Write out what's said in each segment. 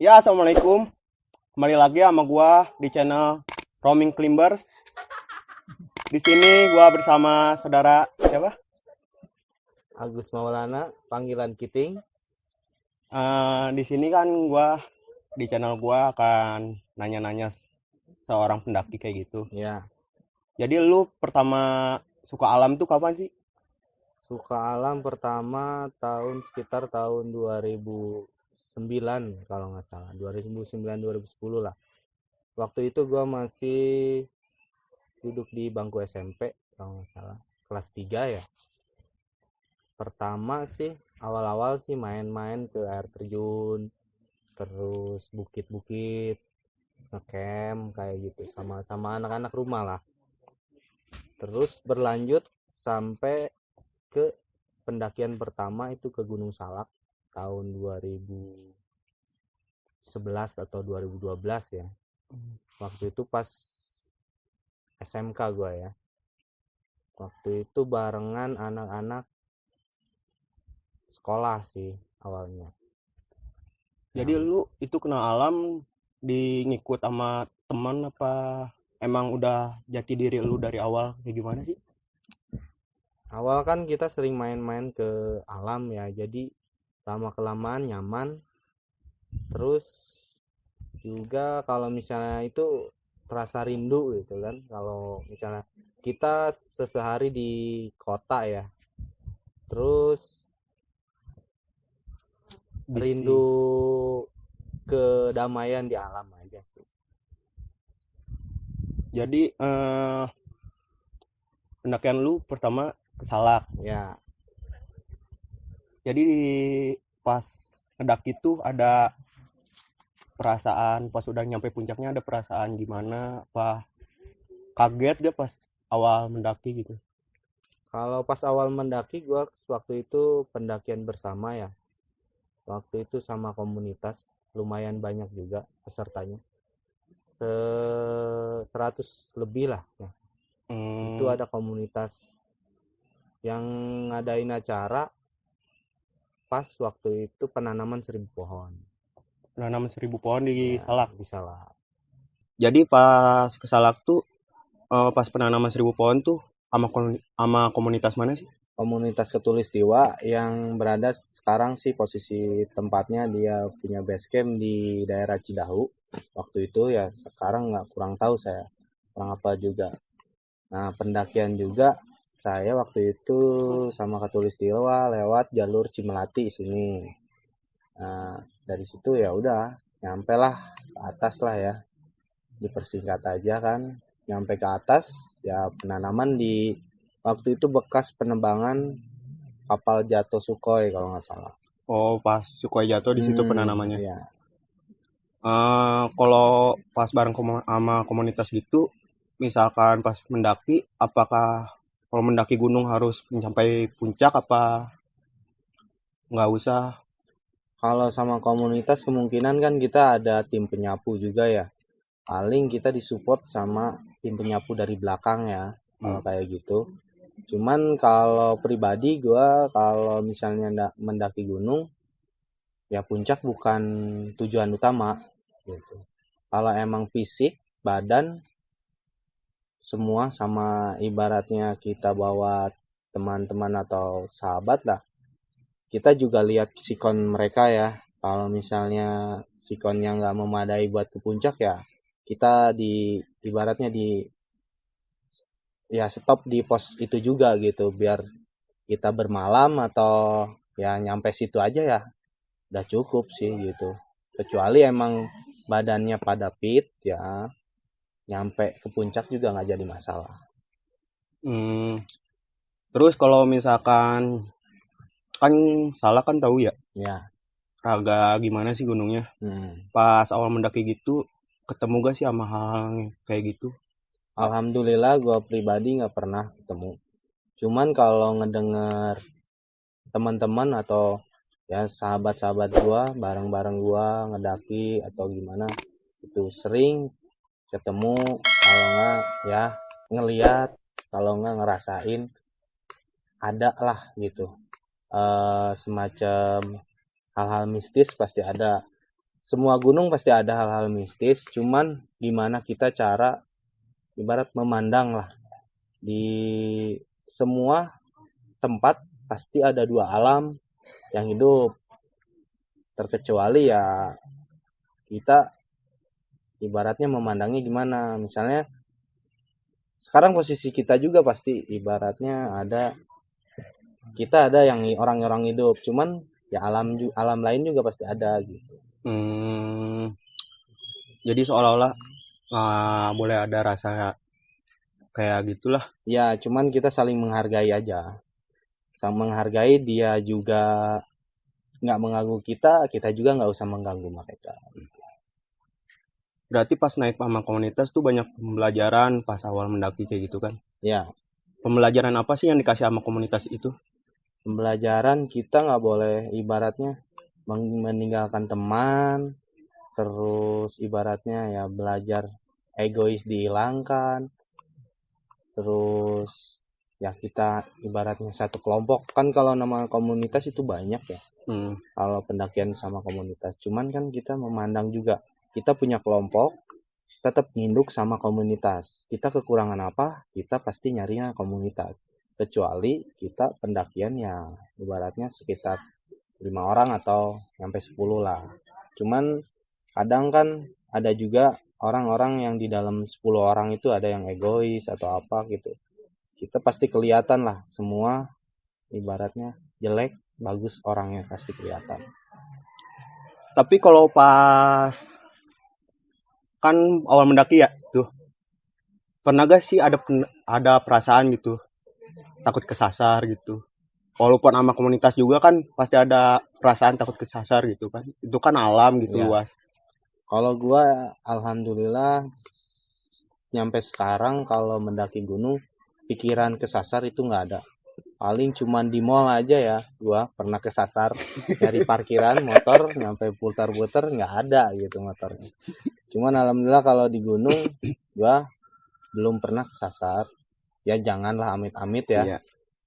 Ya, assalamualaikum. Kembali lagi sama gua di channel Roaming Climbers. Di sini gua bersama saudara siapa? Agus Maulana, panggilan Kiting. Di sini kan gua di channel gua akan nanya-nanya seorang pendaki kayak gitu. Ya, Jadi lu pertama suka alam tuh kapan sih? suka alam pertama sekitar tahun 2009 kalau nggak salah. 2009 2010 lah. Waktu itu gua masih duduk di bangku SMP kalau nggak salah. Kelas 3 ya. Pertama sih awal-awal sih main-main ke air terjun, terus bukit-bukit, ngecamp kayak gitu sama anak-anak rumah lah. Terus berlanjut sampai ke pendakian pertama itu ke Gunung Salak tahun 2011 atau 2012 ya. Waktu itu pas SMK gue ya. Waktu itu barengan anak-anak sekolah sih awalnya. Jadi Yang lu itu kenal alam di ngikut sama teman apa emang udah jati diri lu dari awal kayak gimana sih? awal kan kita sering main-main ke alam ya. Jadi lama kelamaan nyaman. Terus juga kalau misalnya itu terasa rindu gitu kan, kalau misalnya kita sehari di kota ya, terus Bisi. rindu kedamaian di alam aja sih. Jadi pendakian lu pertama ke Salak. Ya, Jadi pas ngedaki tuh ada perasaan pas udah nyampe puncaknya ada perasaan gimana? Apa kaget gak pas awal mendaki gitu? kalau pas awal mendaki gua waktu itu pendakian bersama ya, waktu itu sama komunitas lumayan banyak juga pesertanya, 100 lebih lah ya. Itu Hmm, ada komunitas yang ngadain acara pas waktu itu penanaman 1000 pohon. nanam 1.000 pohon di Ya, Salak. bisa lah. Jadi pas ke Salak tuh pas penanaman 1.000 pohon tuh sama komunitas mana sih? Komunitas Katulistiwa yang berada sekarang sih posisi tempatnya dia punya base camp di daerah Cidahu. Waktu itu ya, sekarang nggak, kurang tahu saya. Kurang apa juga. Nah, pendakian juga saya waktu itu sama Katulistiwa lewat jalur Cimelati sini. Nah, dari situ ya udah nyampe lah ke atas lah ya. Dipersingkat aja kan, nyampe ke atas ya penanaman di waktu itu bekas penebangan kapal jatuh Sukhoi kalau nggak salah. Oh, pas Sukhoi jatuh di situ penanamannya. Ya, Kalau pas bareng sama komunitas gitu, misalkan pas mendaki, apakah kalau mendaki gunung harus mencapai puncak apa nggak usah? kalau sama komunitas kemungkinan kan kita ada tim penyapu juga ya, paling kita disupport sama tim penyapu dari belakang ya Hmm. kalau kayak gitu. Cuman kalau pribadi gue, kalau misalnya mendaki gunung ya puncak bukan tujuan utama gitu. Kalau emang fisik badan semua sama, ibaratnya kita bawa teman-teman atau sahabat lah, kita juga lihat sikon mereka ya. Kalau misalnya sikonnya nggak memadai buat ke puncak ya, kita di ibaratnya di ya stop di pos itu juga gitu, biar kita bermalam atau ya nyampe situ aja ya udah cukup sih gitu. Kecuali emang badannya pada fit ya, nyampe ke puncak juga nggak jadi masalah. Hmm. Terus kalau misalkan kan salah kan tahu ya, Ya. agak gimana sih gunungnya? hmm. Pas awal mendaki gitu, ketemu gak sih sama hal kayak gitu? Alhamdulillah gue pribadi nggak pernah ketemu. Cuman kalau ngedenger teman-teman atau ya sahabat-sahabat gua bareng-bareng gua ngedaki atau gimana, itu sering ketemu, kalau nggak ya ngeliat, kalau nggak ngerasain, ada lah gitu. Semacam hal-hal mistis pasti ada. semua gunung pasti ada hal-hal mistis, cuman gimana kita cara ibarat memandang lah. Di semua tempat pasti ada dua alam yang hidup, terkecuali ya kita ibaratnya memandangnya gimana. Misalnya sekarang posisi kita juga pasti ibaratnya kita ada yang orang-orang hidup, cuman ya alam lain juga pasti ada gitu. Jadi seolah-olah boleh ada rasa kayak gitulah. Ya cuman kita saling menghargai aja, saling menghargai, dia juga nggak mengganggu kita, kita juga nggak usah mengganggu mereka. Berarti pas naik sama komunitas tuh banyak pembelajaran pas awal mendaki kayak gitu kan? Ya. Pembelajaran apa sih yang dikasih sama komunitas itu? Pembelajaran kita nggak boleh ibaratnya meninggalkan teman, terus ibaratnya ya belajar egois dihilangkan, terus ya kita ibaratnya satu kelompok kan. Kalau nama komunitas itu banyak ya. Kalau pendakian sama komunitas, cuman kan kita memandang juga kita punya kelompok, tetap nginduk sama komunitas. Kita kekurangan apa, kita pasti nyarinya komunitas. Kecuali kita pendakian ya ibaratnya sekitar 5 orang atau sampai 10 lah. Cuman kadang kan ada juga orang-orang yang di dalam 10 orang itu ada yang egois atau apa gitu. Kita pasti kelihatan lah semua, ibaratnya jelek bagus orangnya pasti kelihatan. Tapi kalau pas kan awal mendaki ya tuh, pernah gak sih ada perasaan gitu takut kesasar gitu? Walaupun sama komunitas juga kan pasti ada perasaan takut kesasar gitu kan, itu kan alam gitu ya. Luas. Kalau gua alhamdulillah nyampe sekarang kalau mendaki gunung pikiran kesasar itu nggak ada. Paling cuman di mall aja ya gua pernah kesasar dari parkiran motor nyampe putar-putar nggak ada gitu motornya. Cuman alhamdulillah kalau di gunung gua belum pernah kesasar. Ya janganlah amit-amit ya. Iya.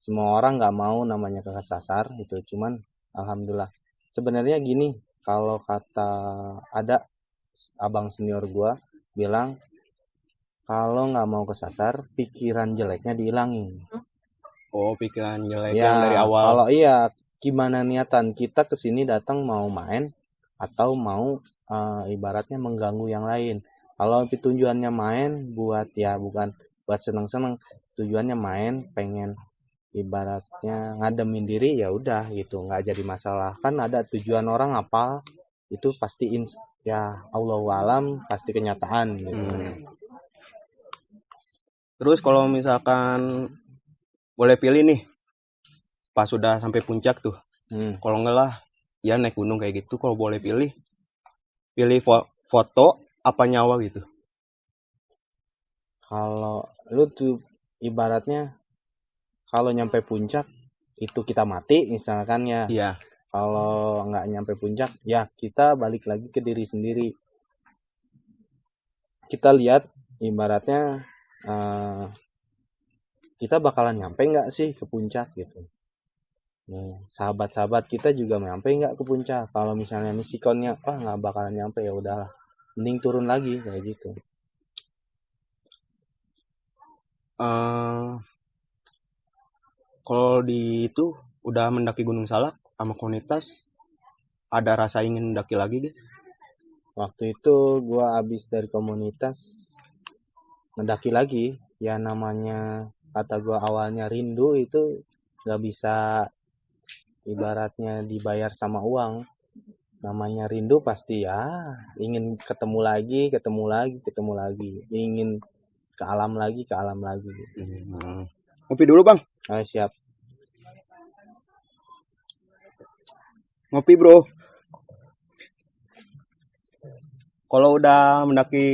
Semua orang nggak mau namanya kesasar itu. Cuman alhamdulillah. Sebenarnya gini, kalau kata ada abang senior gua bilang kalau nggak mau kesasar pikiran jeleknya dihilangin. Oh, pikiran jelek ya, yang dari awal. Kalau iya, gimana niatan kita kesini datang mau main atau mau ibaratnya mengganggu yang lain. Kalau tujuannya main buat ya bukan buat seneng-seneng, tujuannya main pengen ibaratnya ngademin diri ya udah gitu, nggak jadi masalah. Kan ada tujuan orang apa itu pasti ya Allahu alam pasti kenyataan gitu. Terus kalau misalkan boleh pilih nih pas sudah sampai puncak tuh, kalau enggak lah ya naik gunung kayak gitu, kalau boleh pilih foto apa nyawa gitu? Kalau lu tuh ibaratnya kalau nyampe puncak itu kita mati misalkan ya. Iya. Kalau nggak nyampe puncak ya kita balik lagi ke diri sendiri. Kita lihat ibaratnya kita bakalan nyampe nggak sih ke puncak gitu. Nih, sahabat-sahabat kita juga nyampe nggak ke puncak. Kalau misalnya misikonnya nggak bakalan nyampe ya udahlah, mending turun lagi kayak gitu. Kalau di itu udah mendaki Gunung Salak sama komunitas, ada rasa ingin mendaki lagi deh. Waktu itu gua habis dari komunitas mendaki lagi, ya namanya kata gua awalnya rindu itu nggak bisa ibaratnya dibayar sama uang. Namanya rindu pasti ya ingin ketemu lagi, ingin ke alam lagi. Ngopi dulu bang. Siap. Ngopi bro. Kalau udah mendaki,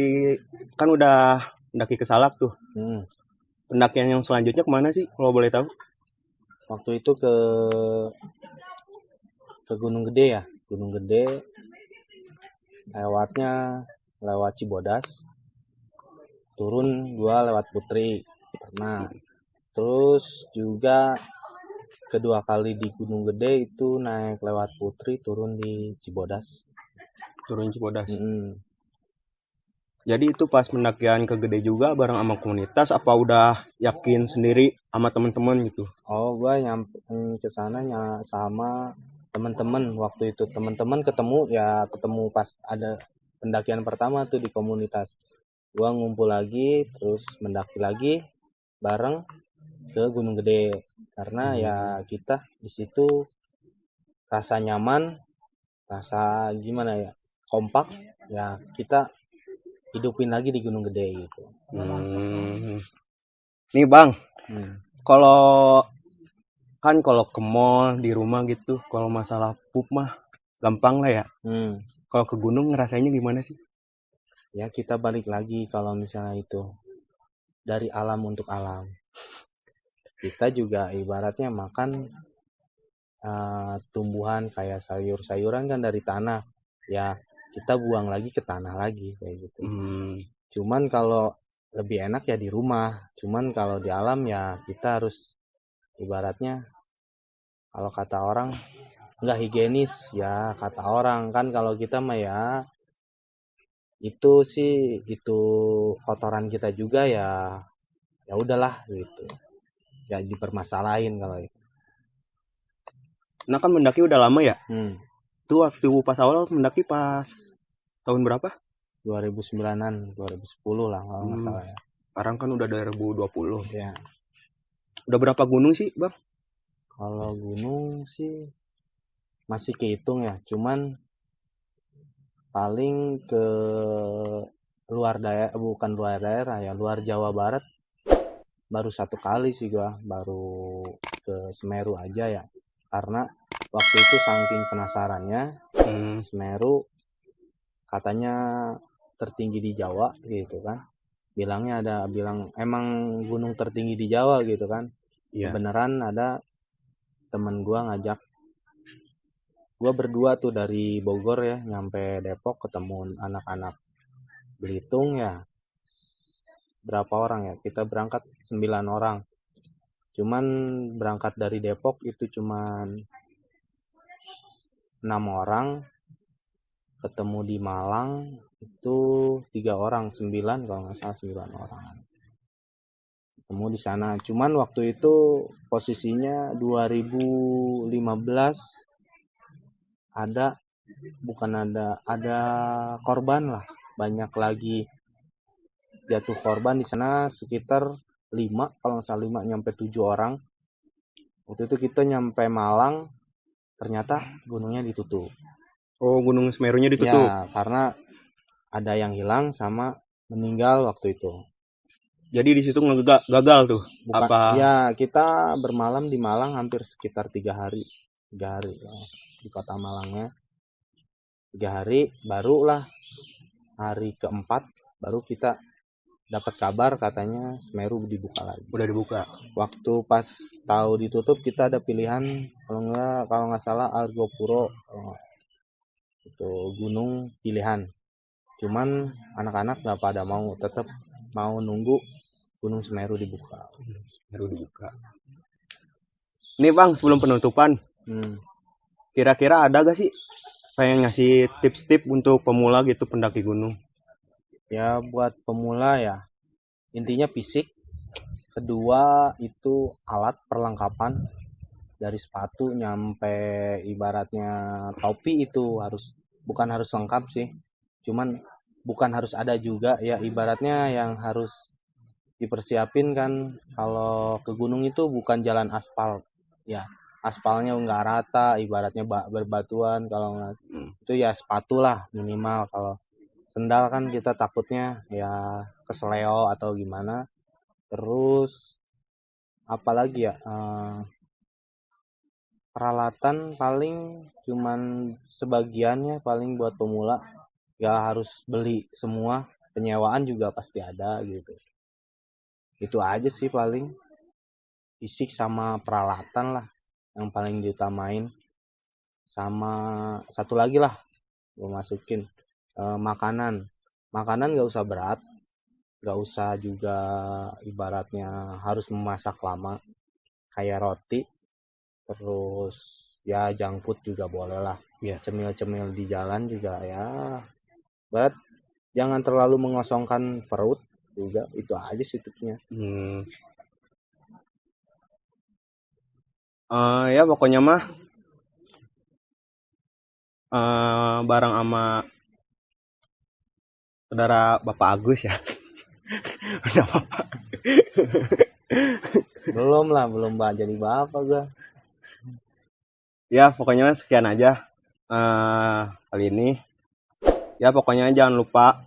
kan udah mendaki ke Salak tuh. Pendakian yang selanjutnya kemana sih kalau boleh tahu? Waktu itu ke Gunung Gede ya. Gunung Gede lewat Cibodas, turun gua lewat Putri pernah. Terus juga kedua kali di Gunung Gede itu naik lewat Putri, turun di Cibodas. turun Cibodas. Mm-mm. Jadi itu pas pendakian ke Gede juga bareng sama komunitas apa udah yakin sendiri sama teman-teman gitu? Oh, gua nyampe ke sananya sama teman-teman. Waktu itu teman-teman ketemu pas ada pendakian pertama tuh di komunitas. Gua ngumpul lagi, terus mendaki lagi bareng ke Gunung Gede. Karena ya kita di situ rasa nyaman, rasa gimana ya, kompak. Ya kita hidupin lagi di Gunung Gede gitu. Nih Bang, Hmm. kalau ke mall di rumah gitu, kalau masalah pup mah gampang lah ya. Kalau ke gunung ngerasainnya gimana sih? Ya kita balik lagi kalau misalnya itu dari alam untuk alam. Kita juga ibaratnya makan tumbuhan kayak sayur-sayuran kan dari tanah. Ya kita buang lagi ke tanah lagi kayak gitu. Cuman kalau lebih enak ya di rumah. Cuman kalau di alam ya kita harus ibaratnya kalau kata orang nggak higienis ya kata orang kan kalau kita mah ya itu sih itu kotoran kita juga ya udahlah gitu ya dipermasalahin kalau itu. Nah kan mendaki udah lama ya. Itu waktu pas awal mendaki pas tahun berapa? 2009-an 2010 lah kalau nggak salah ya. Sekarang kan udah 2020 ya. Udah berapa gunung sih Bang? Kalau gunung sih masih kehitung ya, cuman paling ke luar daerah, bukan luar daerah ya, luar Jawa Barat baru 1 kali sih gua, baru ke Semeru aja ya. Karena waktu itu saking penasarannya, Semeru katanya tertinggi di Jawa gitu kan. Bilang emang gunung tertinggi di Jawa gitu kan. Iya. Beneran ada temen gua ngajak gua berdua tuh dari Bogor ya nyampe Depok ketemu anak-anak Belitung ya. Berapa orang ya? Kita berangkat 9 orang. Cuman berangkat dari Depok itu cuman 6 orang. Ketemu di Malang itu 3 orang, 9 kalau nggak salah 9 orang. Ketemu di sana. Cuman waktu itu posisinya 2015 ada korban lah, banyak lagi jatuh korban di sana sekitar 5 kalau nggak salah 5 nyampe 7 orang. Waktu itu kita nyampe Malang ternyata gunungnya ditutup. Oh, Gunung Semerunya ditutup. Ya, karena ada yang hilang sama meninggal waktu itu. Jadi di situ gagal tuh. Bukan, apa? Ya, kita bermalam di Malang hampir sekitar 3 hari. 3 hari ya, di kota Malangnya. 3 hari barulah hari keempat baru kita dapat kabar katanya Semeru dibuka lagi. Udah dibuka. Waktu pas tahu ditutup kita ada pilihan kalau nggak salah Argopuro itu gunung pilihan. Cuman anak-anak nggak pada mau, tetap mau nunggu Gunung Semeru dibuka. Nih Bang, sebelum penutupan, kira-kira ada gak sih pengen ngasih tips-tips untuk pemula gitu pendaki gunung? Ya buat pemula ya intinya fisik. Kedua itu alat perlengkapan dari sepatu nyampe ibaratnya topi itu bukan harus lengkap sih. Cuman bukan harus ada juga ya, ibaratnya yang harus dipersiapin kan kalau ke gunung itu bukan jalan aspal ya, aspalnya nggak rata ibaratnya berbatuan. Kalau nggak itu ya sepatu lah minimal. Kalau sendal kan kita takutnya ya kesleo atau gimana. Terus apalagi ya, peralatan paling cuman sebagiannya paling buat pemula, ya harus beli semua, penyewaan juga pasti ada gitu. Itu aja sih paling, fisik sama peralatan lah yang paling diutamain. Sama satu lagi lah gue masukin, makanan nggak usah berat, nggak usah juga ibaratnya harus memasak lama kayak roti. Terus ya junk food juga boleh lah. Iya. Cemil-cemil di jalan juga ya. But jangan terlalu mengosongkan perut juga, itu aja sih tipsnya. Ya pokoknya mah bareng sama saudara Bapak Agus ya. Udah Bapak. Belum jadi bapak gua. Ya pokoknya sekian aja kali ini. Ya pokoknya jangan lupa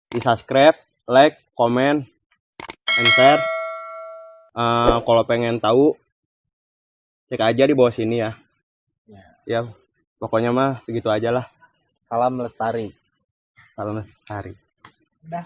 di subscribe, like, comment, and share. Kalau pengen tahu cek aja di bawah sini ya. Ya pokoknya mah segitu aja lah. Salam lestari. Salam lestari. Udah.